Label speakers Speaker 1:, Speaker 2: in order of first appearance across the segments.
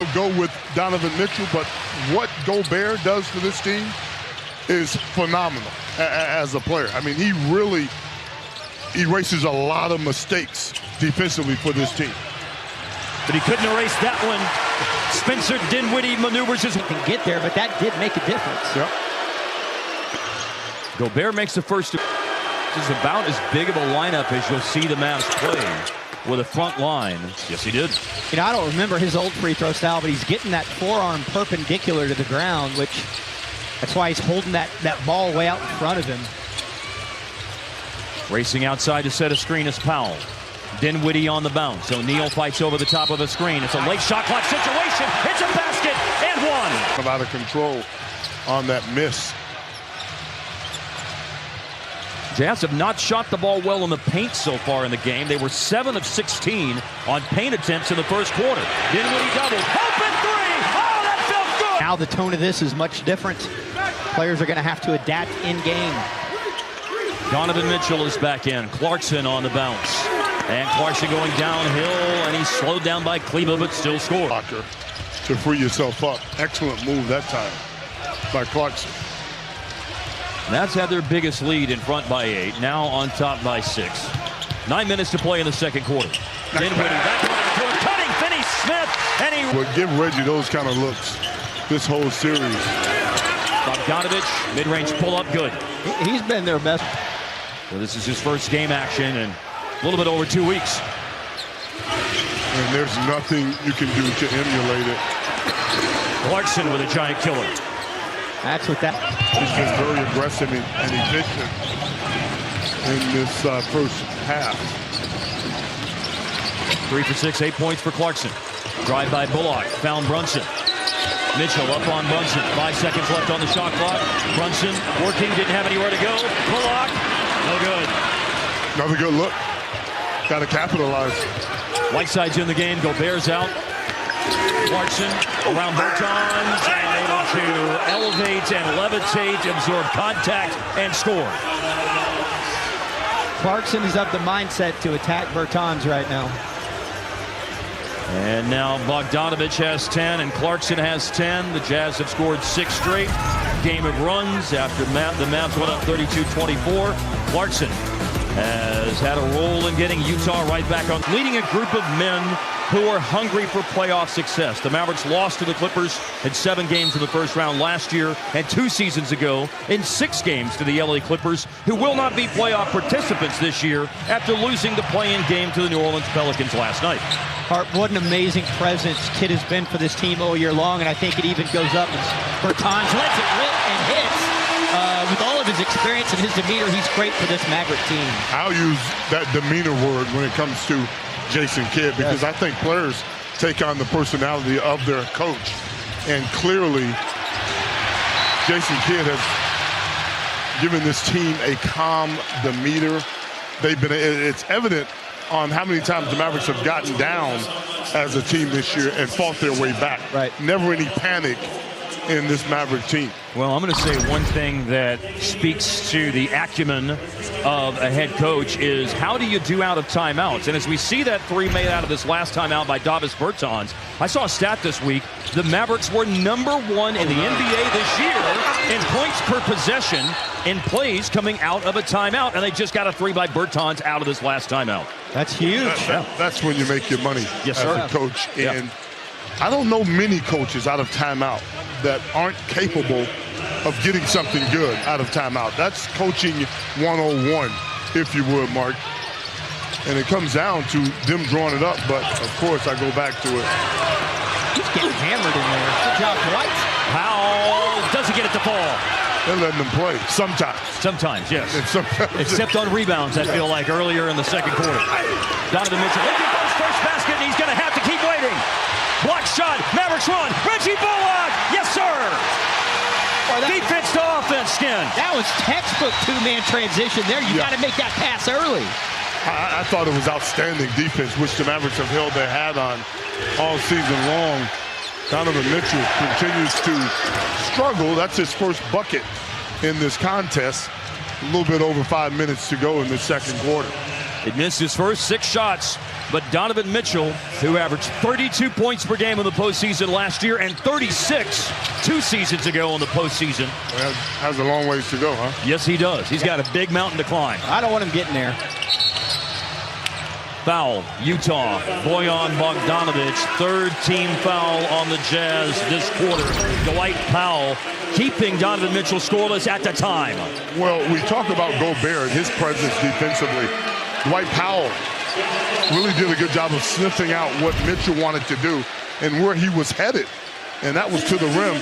Speaker 1: would go with Donovan Mitchell, but what Gobert does for this team is phenomenal as a player. I mean, he really erases a lot of mistakes defensively for this team.
Speaker 2: But he couldn't erase that one. Spencer Dinwiddie maneuvers his...
Speaker 3: He can get there, but that did make a difference.
Speaker 1: Yep.
Speaker 2: Gobert makes the first... This is about as big of a lineup as you'll see the Mavs play with a front line. Yes, he did.
Speaker 3: You know, I don't remember his old free throw style, but he's getting that forearm perpendicular to the ground, which that's why he's holding that ball way out in front of him.
Speaker 2: Racing outside to set a screen is Powell. Dinwiddie on the bounce. O'Neal fights over the top of the screen. It's a late shot clock situation. It's a basket and one.
Speaker 1: Out of control on that miss.
Speaker 2: Jazz have not shot the ball well in the paint so far in the game. They were 7 of 16 on paint attempts in the first quarter. Dinwiddie doubled. Open three. Oh, that felt good.
Speaker 3: Now the tone of this is much different. Players are going to have to adapt in game.
Speaker 2: Donovan Mitchell is back in. Clarkson on the bounce. And Clarkson going downhill, and he's slowed down by Kleba, but still scored.
Speaker 1: To free yourself up. Excellent move that time by Clarkson.
Speaker 2: Mavs had their biggest lead in front by 8, now on top by 6. 9 minutes to play in the second quarter. Dinwiddie back to a cutting Finney Smith, and he...
Speaker 1: Well, give Reggie those kind of looks this whole series.
Speaker 2: Bogdanovich, mid-range pull-up, good.
Speaker 3: He's been their best.
Speaker 2: So this is his first game action in a little bit over 2 weeks.
Speaker 1: And there's nothing you can do to emulate it.
Speaker 2: Clarkson with a giant killer.
Speaker 3: That's what that...
Speaker 1: He's been very aggressive and efficient in this first half.
Speaker 2: 3 for 6, 8 points for Clarkson. Drive by Bullock, found Brunson. Mitchell up on Brunson. 5 seconds left on the shot clock. Brunson working, didn't have anywhere to go. Bullock, no good.
Speaker 1: Another good look. Got to capitalize.
Speaker 2: Whiteside's in the game. Gobert's out. Clarkson around Bertans and able to elevate and levitate, absorb contact, and score.
Speaker 3: Clarkson is of the mindset to attack Bertans right now.
Speaker 2: And now Bogdanovich has 10 and Clarkson has 10. The Jazz have scored 6 straight. Game of runs after the Mavs went up 32-24. Clarkson has had a role in getting Utah right back on, leading a group of men who are hungry for playoff success. The Mavericks lost to the Clippers in 7 games in the first round last year and 2 seasons ago in 6 games to the LA Clippers, who will not be playoff participants this year after losing the play-in game to the New Orleans Pelicans last night.
Speaker 3: Hart, what an amazing presence Kidd has been for this team all year long, and I think it even goes up as Bertans lets it rip and hits. With all of his experience and his demeanor, he's great for this Maverick team.
Speaker 1: I'll use that demeanor word when it comes to Jason Kidd, because I think players take on the personality of their coach. And clearly, Jason Kidd has given this team a calm demeanor. It's evident on how many times the Mavericks have gotten down as a team this year and fought their way back.
Speaker 3: Right.
Speaker 1: Never any panic in this Maverick team.
Speaker 2: Well, I'm going to say one thing that speaks to the acumen of a head coach is how do you do out of timeouts? And as we see that 3 made out of this last timeout by Davis Bertans, I saw a stat this week. The Mavericks were #1 in the NBA this year in points per possession in plays coming out of a timeout, and they just got a 3 by Bertans out of this last timeout.
Speaker 3: That's huge.
Speaker 1: That's when you make your money as a coach. And I don't know many coaches out of timeout that aren't capable of getting something good out of timeout. That's coaching 101, if you would, Mark. And it comes down to them drawing it up, but of course I go back to it.
Speaker 3: He's getting hammered in there. Good job, Dwight.
Speaker 2: Powell doesn't get it to fall.
Speaker 1: They're letting them play sometimes.
Speaker 2: Sometimes, yes.
Speaker 1: And sometimes
Speaker 2: except on rebounds, I feel like, earlier in the second quarter. Donovan Mitchell looking for his first basket, and he's going to have to keep waiting. Block shot, Mavericks run, Reggie Bullock, yes sir! Defense to offense, Skin.
Speaker 3: That was textbook 2-man transition there. You got to make that pass early.
Speaker 1: I thought it was outstanding defense, which the Mavericks have held their hat on all season long. Donovan Mitchell continues to struggle. That's his first bucket in this contest. A little bit over 5 minutes to go in the second quarter.
Speaker 2: He missed his first 6 shots. But Donovan Mitchell, who averaged 32 points per game in the postseason last year and 36 2 seasons ago in the postseason.
Speaker 1: Well, has a long ways to go, huh?
Speaker 2: Yes, he does. He's got a big mountain to climb.
Speaker 3: I don't want him getting there.
Speaker 2: Foul, Utah. Bojan Bogdanovic, third team foul on the Jazz this quarter. Dwight Powell keeping Donovan Mitchell scoreless at the time.
Speaker 1: Well, we talk about Gobert, his presence defensively. Dwight Powell really did a good job of sniffing out what Mitchell wanted to do and where he was headed. And that was to the rim.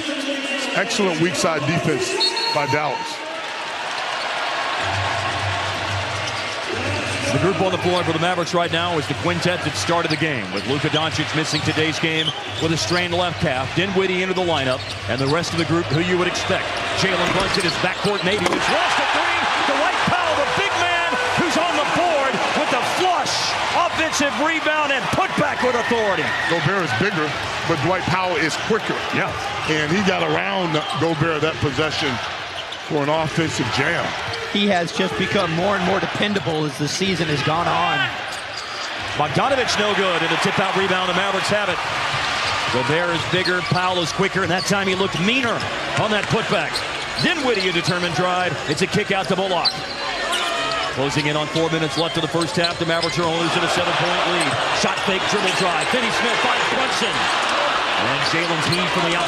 Speaker 1: Excellent weak side defense by Dallas.
Speaker 2: The group on the floor for the Mavericks right now is the quintet that started the game, with Luka Doncic missing today's game with a strained left calf. Dinwiddie into the lineup, and the rest of the group who you would expect. Jalen Brunson is backcourt, maybe just lost a three. Dwight Powell, the big man, who's on the board with the flush, offensive rebound, and put back with authority.
Speaker 1: Gobert is bigger, but Dwight Powell is quicker.
Speaker 2: Yeah.
Speaker 1: And he got around Gobert that possession for an offensive jam.
Speaker 3: He has just become more and more dependable as the season has gone on.
Speaker 2: Bogdanovic no good, and a tip-out rebound. The Mavericks have it. Gobert is bigger, Powell is quicker, and that time he looked meaner on that putback. Dinwiddie a determined drive. It's a kick out to Bullock. Closing in on 4 minutes left of the first half. The Mavericks are losing a 7-point lead. Shot fake, dribble drive. Finney Smith finds Brunson. And Jalen's heave from the outside.